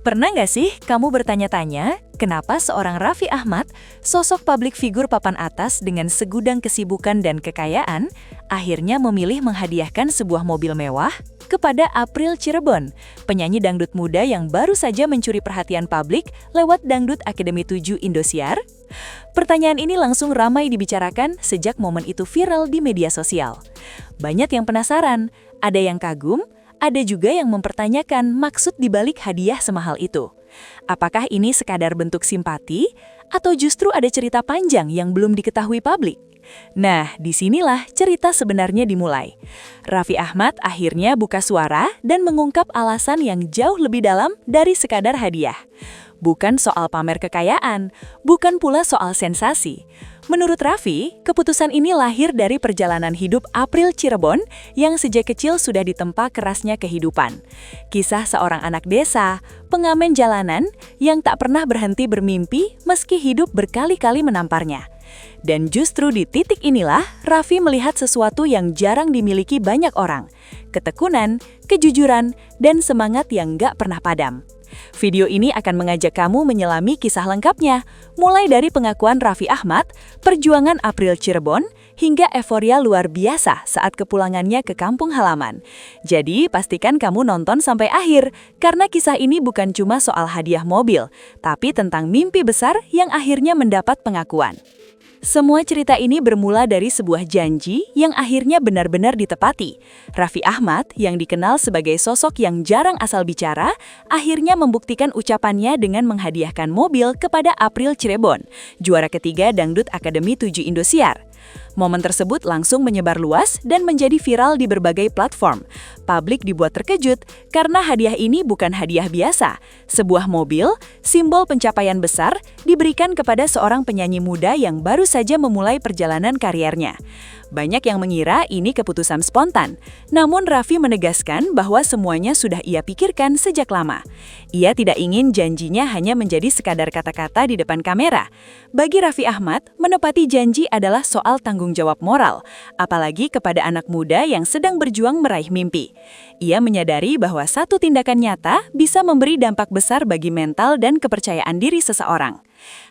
Pernah nggak sih kamu bertanya-tanya, kenapa seorang Raffi Ahmad, sosok publik figur papan atas dengan segudang kesibukan dan kekayaan, akhirnya memilih menghadiahkan sebuah mobil mewah kepada April Cirebon, penyanyi dangdut muda yang baru saja mencuri perhatian publik lewat Dangdut Akademi 7 Indosiar? Pertanyaan ini langsung ramai dibicarakan sejak momen itu viral di media sosial. Banyak yang penasaran, ada yang kagum, ada juga yang mempertanyakan maksud dibalik hadiah semahal itu. Apakah ini sekadar bentuk simpati, atau justru ada cerita panjang yang belum diketahui publik? Nah, disinilah cerita sebenarnya dimulai. Raffi Ahmad akhirnya buka suara dan mengungkap alasan yang jauh lebih dalam dari sekadar hadiah. Bukan soal pamer kekayaan, bukan pula soal sensasi. Menurut Raffi, keputusan ini lahir dari perjalanan hidup April Cirebon yang sejak kecil sudah ditempa kerasnya kehidupan. Kisah seorang anak desa, pengamen jalanan yang tak pernah berhenti bermimpi meski hidup berkali-kali menamparnya. Dan justru di titik inilah Raffi melihat sesuatu yang jarang dimiliki banyak orang. Ketekunan, kejujuran, dan semangat yang gak pernah padam. Video ini akan mengajak kamu menyelami kisah lengkapnya, mulai dari pengakuan Raffi Ahmad, perjuangan April Cirebon, hingga euforia luar biasa saat kepulangannya ke kampung halaman. Jadi, pastikan kamu nonton sampai akhir, karena kisah ini bukan cuma soal hadiah mobil, tapi tentang mimpi besar yang akhirnya mendapat pengakuan. Semua cerita ini bermula dari sebuah janji yang akhirnya benar-benar ditepati. Raffi Ahmad, yang dikenal sebagai sosok yang jarang asal bicara, akhirnya membuktikan ucapannya dengan menghadiahkan mobil kepada April Cirebon, juara ketiga Dangdut Akademi 7 Indosiar. Momen tersebut langsung menyebar luas dan menjadi viral di berbagai platform. Publik dibuat terkejut karena hadiah ini bukan hadiah biasa. Sebuah mobil, simbol pencapaian besar, diberikan kepada seorang penyanyi muda yang baru saja memulai perjalanan kariernya. Banyak yang mengira ini keputusan spontan, namun Raffi menegaskan bahwa semuanya sudah ia pikirkan sejak lama. Ia tidak ingin janjinya hanya menjadi sekadar kata-kata di depan kamera. Bagi Raffi Ahmad, menepati janji adalah soal tanggung jawab moral, apalagi kepada anak muda yang sedang berjuang meraih mimpi. Ia menyadari bahwa satu tindakan nyata bisa memberi dampak besar bagi mental dan kepercayaan diri seseorang.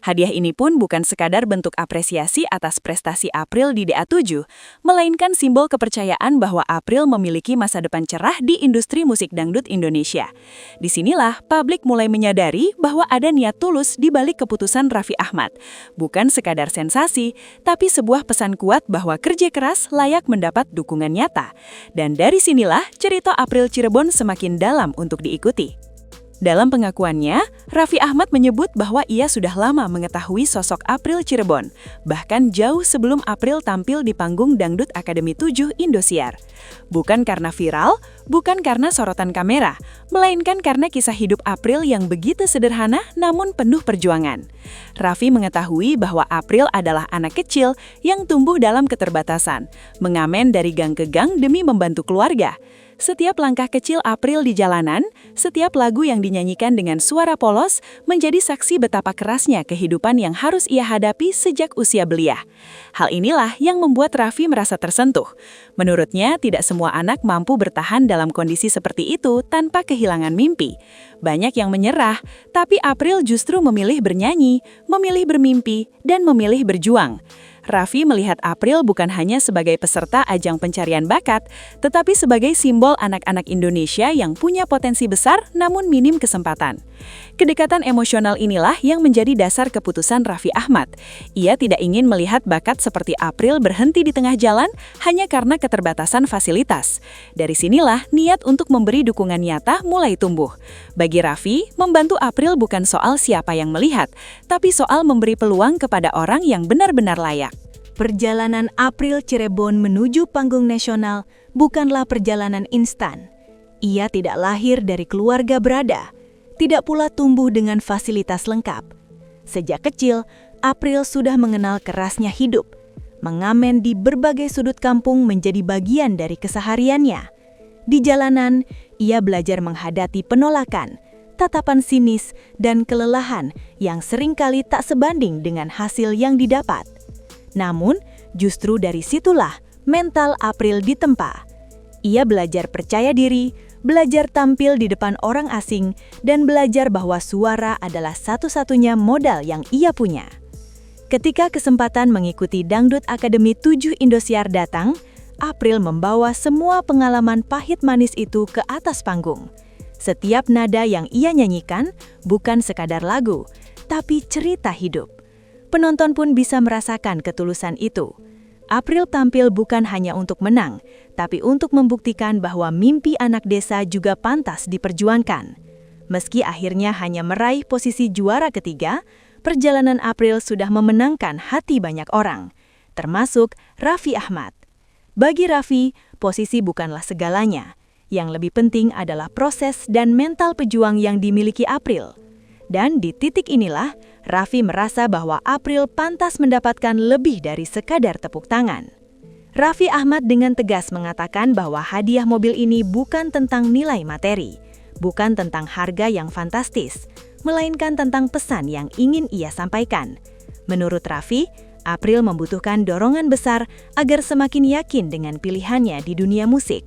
Hadiah ini pun bukan sekadar bentuk apresiasi atas prestasi April di DA7, melainkan simbol kepercayaan bahwa April memiliki masa depan cerah di industri musik dangdut Indonesia. Disinilah publik mulai menyadari bahwa ada niat tulus di balik keputusan Raffi Ahmad. Bukan sekadar sensasi, tapi sebuah pesan kuat bahwa kerja keras layak mendapat dukungan nyata. Dan dari sinilah cerita April Cirebon semakin dalam untuk diikuti. Dalam pengakuannya, Raffi Ahmad menyebut bahwa ia sudah lama mengetahui sosok April Cirebon, bahkan jauh sebelum April tampil di panggung Dangdut Akademi 7 Indosiar. Bukan karena viral, bukan karena sorotan kamera, melainkan karena kisah hidup April yang begitu sederhana namun penuh perjuangan. Raffi mengetahui bahwa April adalah anak kecil yang tumbuh dalam keterbatasan, mengamen dari gang ke gang demi membantu keluarga. Setiap langkah kecil April di jalanan, setiap lagu yang dinyanyikan dengan suara polos menjadi saksi betapa kerasnya kehidupan yang harus ia hadapi sejak usia belia. Hal inilah yang membuat Raffi merasa tersentuh. Menurutnya, tidak semua anak mampu bertahan dalam kondisi seperti itu tanpa kehilangan mimpi. Banyak yang menyerah, tapi April justru memilih bernyanyi, memilih bermimpi, dan memilih berjuang. Raffi melihat April bukan hanya sebagai peserta ajang pencarian bakat, tetapi sebagai simbol anak-anak Indonesia yang punya potensi besar namun minim kesempatan. Kedekatan emosional inilah yang menjadi dasar keputusan Raffi Ahmad. Ia tidak ingin melihat bakat seperti April berhenti di tengah jalan hanya karena keterbatasan fasilitas. Dari sinilah niat untuk memberi dukungan nyata mulai tumbuh. Bagi Raffi, membantu April bukan soal siapa yang melihat, tapi soal memberi peluang kepada orang yang benar-benar layak. Perjalanan April Cirebon menuju panggung nasional bukanlah perjalanan instan. Ia tidak lahir dari keluarga berada, tidak pula tumbuh dengan fasilitas lengkap. Sejak kecil, April sudah mengenal kerasnya hidup. Mengamen di berbagai sudut kampung menjadi bagian dari kesehariannya. Di jalanan, ia belajar menghadapi penolakan, tatapan sinis, dan kelelahan yang seringkali tak sebanding dengan hasil yang didapat. Namun, justru dari situlah mental April ditempa. Ia belajar percaya diri, belajar tampil di depan orang asing, dan belajar bahwa suara adalah satu-satunya modal yang ia punya. Ketika kesempatan mengikuti Dangdut Akademi 7 Indosiar datang, April membawa semua pengalaman pahit manis itu ke atas panggung. Setiap nada yang ia nyanyikan bukan sekadar lagu, tapi cerita hidup. Penonton pun bisa merasakan ketulusan itu. April tampil bukan hanya untuk menang, tapi untuk membuktikan bahwa mimpi anak desa juga pantas diperjuangkan. Meski akhirnya hanya meraih posisi juara ketiga, perjalanan April sudah memenangkan hati banyak orang, termasuk Raffi Ahmad. Bagi Raffi, posisi bukanlah segalanya. Yang lebih penting adalah proses dan mental pejuang yang dimiliki April. Dan di titik inilah, Raffi merasa bahwa April pantas mendapatkan lebih dari sekadar tepuk tangan. Raffi Ahmad dengan tegas mengatakan bahwa hadiah mobil ini bukan tentang nilai materi, bukan tentang harga yang fantastis, melainkan tentang pesan yang ingin ia sampaikan. Menurut Raffi, April membutuhkan dorongan besar agar semakin yakin dengan pilihannya di dunia musik.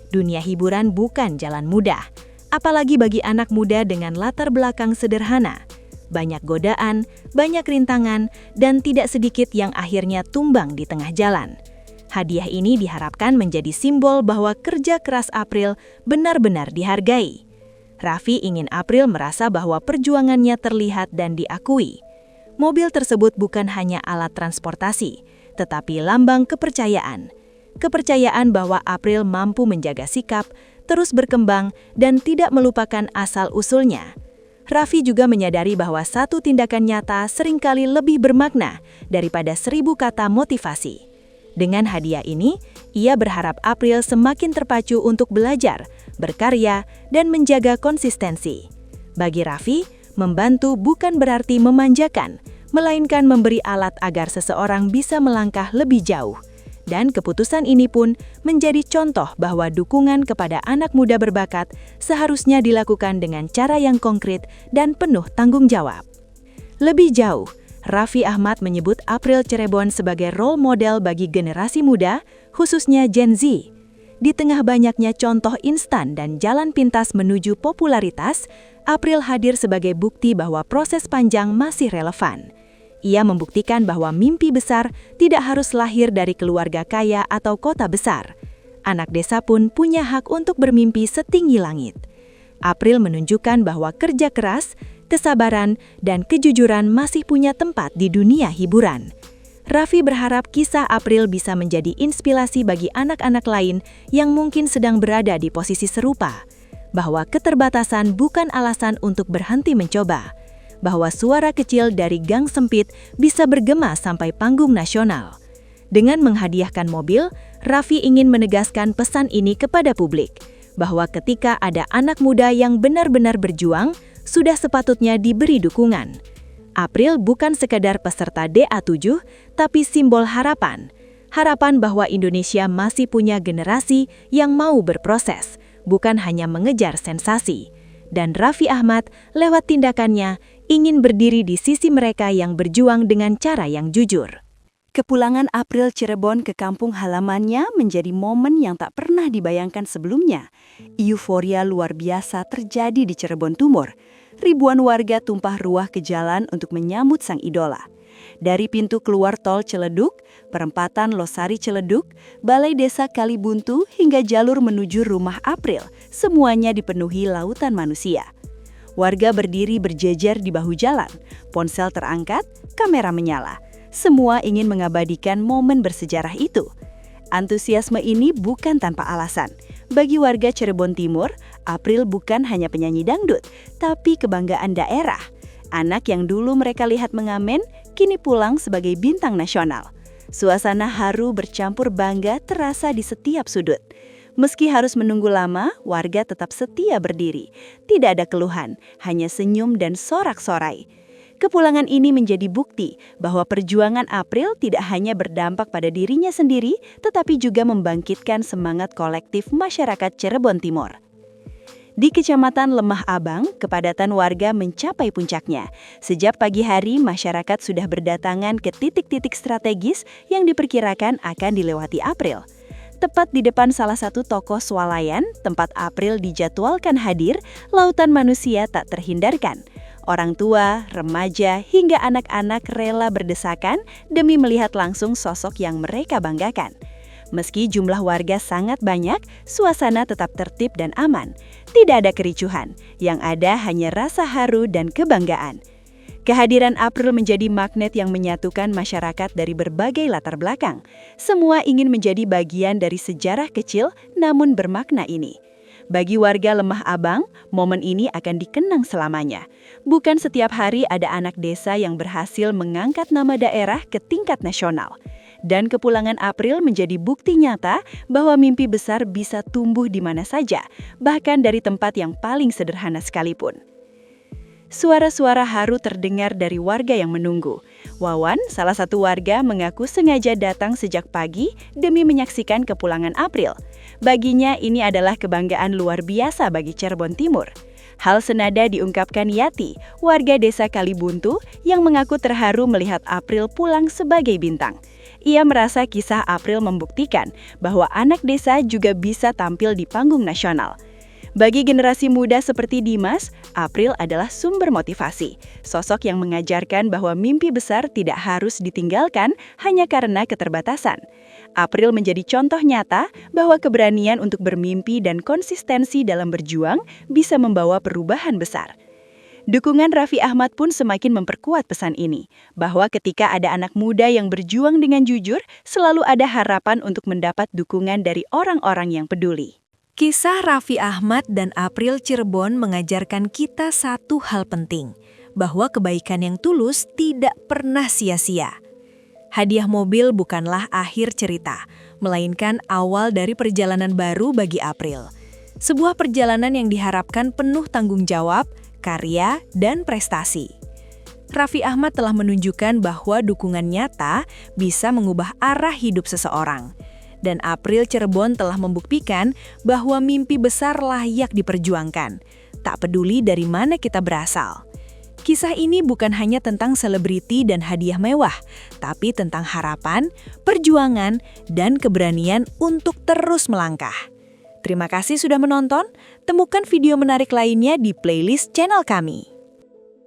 Dunia hiburan bukan jalan mudah, apalagi bagi anak muda dengan latar belakang sederhana. Banyak godaan, banyak rintangan, dan tidak sedikit yang akhirnya tumbang di tengah jalan. Hadiah ini diharapkan menjadi simbol bahwa kerja keras April benar-benar dihargai. Raffi ingin April merasa bahwa perjuangannya terlihat dan diakui. Mobil tersebut bukan hanya alat transportasi, tetapi lambang kepercayaan. Kepercayaan bahwa April mampu menjaga sikap, terus berkembang, dan tidak melupakan asal-usulnya. Raffi juga menyadari bahwa satu tindakan nyata seringkali lebih bermakna daripada 1000 kata motivasi. Dengan hadiah ini, ia berharap April semakin terpacu untuk belajar, berkarya, dan menjaga konsistensi. Bagi Raffi, membantu bukan berarti memanjakan, melainkan memberi alat agar seseorang bisa melangkah lebih jauh. Dan keputusan ini pun menjadi contoh bahwa dukungan kepada anak muda berbakat seharusnya dilakukan dengan cara yang konkret dan penuh tanggung jawab. Lebih jauh, Raffi Ahmad menyebut April Cirebon sebagai role model bagi generasi muda, khususnya Gen Z. Di tengah banyaknya contoh instan dan jalan pintas menuju popularitas, April hadir sebagai bukti bahwa proses panjang masih relevan. Ia membuktikan bahwa mimpi besar tidak harus lahir dari keluarga kaya atau kota besar. Anak desa pun punya hak untuk bermimpi setinggi langit. April menunjukkan bahwa kerja keras, kesabaran, dan kejujuran masih punya tempat di dunia hiburan. Raffi berharap kisah April bisa menjadi inspirasi bagi anak-anak lain yang mungkin sedang berada di posisi serupa, bahwa keterbatasan bukan alasan untuk berhenti mencoba, bahwa suara kecil dari gang sempit bisa bergema sampai panggung nasional. Dengan menghadiahkan mobil, Raffi ingin menegaskan pesan ini kepada publik, bahwa ketika ada anak muda yang benar-benar berjuang, sudah sepatutnya diberi dukungan. April bukan sekadar peserta DA7, tapi simbol harapan. Harapan bahwa Indonesia masih punya generasi yang mau berproses, bukan hanya mengejar sensasi. Dan Raffi Ahmad, lewat tindakannya, ingin berdiri di sisi mereka yang berjuang dengan cara yang jujur. Kepulangan April Cirebon ke kampung halamannya menjadi momen yang tak pernah dibayangkan sebelumnya. Euforia luar biasa terjadi di Cirebon Timur. Ribuan warga tumpah ruah ke jalan untuk menyambut sang idola. Dari pintu keluar tol Ciledug, perempatan Losari Ciledug, Balai Desa Kalibuntu, hingga jalur menuju rumah April, semuanya dipenuhi lautan manusia. Warga berdiri berjejer di bahu jalan, ponsel terangkat, kamera menyala. Semua ingin mengabadikan momen bersejarah itu. Antusiasme ini bukan tanpa alasan. Bagi warga Cirebon Timur, April bukan hanya penyanyi dangdut, tapi kebanggaan daerah. Anak yang dulu mereka lihat mengamen, kini pulang sebagai bintang nasional. Suasana haru bercampur bangga terasa di setiap sudut. Meski harus menunggu lama, warga tetap setia berdiri. Tidak ada keluhan, hanya senyum dan sorak-sorai. Kepulangan ini menjadi bukti bahwa perjuangan April tidak hanya berdampak pada dirinya sendiri, tetapi juga membangkitkan semangat kolektif masyarakat Cirebon Timur. Di Kecamatan Lemah Abang, kepadatan warga mencapai puncaknya. Sejak pagi hari, masyarakat sudah berdatangan ke titik-titik strategis yang diperkirakan akan dilewati April. Tepat di depan salah satu toko swalayan, tempat April dijadwalkan hadir, lautan manusia tak terhindarkan. Orang tua, remaja, hingga anak-anak rela berdesakan demi melihat langsung sosok yang mereka banggakan. Meski jumlah warga sangat banyak, suasana tetap tertib dan aman. Tidak ada kericuhan, yang ada hanya rasa haru dan kebanggaan. Kehadiran April menjadi magnet yang menyatukan masyarakat dari berbagai latar belakang. Semua ingin menjadi bagian dari sejarah kecil namun bermakna ini. Bagi warga Lemah Abang, momen ini akan dikenang selamanya. Bukan setiap hari ada anak desa yang berhasil mengangkat nama daerah ke tingkat nasional. Dan kepulangan April menjadi bukti nyata bahwa mimpi besar bisa tumbuh di mana saja, bahkan dari tempat yang paling sederhana sekalipun. Suara-suara haru terdengar dari warga yang menunggu. Wawan, salah satu warga, mengaku sengaja datang sejak pagi demi menyaksikan kepulangan April. Baginya ini adalah kebanggaan luar biasa bagi Cirebon Timur. Hal senada diungkapkan Yati, warga desa Kalibuntu, yang mengaku terharu melihat April pulang sebagai bintang. Ia merasa kisah April membuktikan bahwa anak desa juga bisa tampil di panggung nasional. Bagi generasi muda seperti Dimas, April adalah sumber motivasi. Sosok yang mengajarkan bahwa mimpi besar tidak harus ditinggalkan hanya karena keterbatasan. April menjadi contoh nyata bahwa keberanian untuk bermimpi dan konsistensi dalam berjuang bisa membawa perubahan besar. Dukungan Raffi Ahmad pun semakin memperkuat pesan ini, bahwa ketika ada anak muda yang berjuang dengan jujur, selalu ada harapan untuk mendapat dukungan dari orang-orang yang peduli. Kisah Raffi Ahmad dan April Cirebon mengajarkan kita satu hal penting, bahwa kebaikan yang tulus tidak pernah sia-sia. Hadiah mobil bukanlah akhir cerita, melainkan awal dari perjalanan baru bagi April. Sebuah perjalanan yang diharapkan penuh tanggung jawab, karya, dan prestasi. Raffi Ahmad telah menunjukkan bahwa dukungan nyata bisa mengubah arah hidup seseorang. Dan April Cirebon telah membuktikan bahwa mimpi besar layak diperjuangkan, tak peduli dari mana kita berasal. Kisah ini bukan hanya tentang selebriti dan hadiah mewah, tapi tentang harapan, perjuangan, dan keberanian untuk terus melangkah. Terima kasih sudah menonton, temukan video menarik lainnya di playlist channel kami.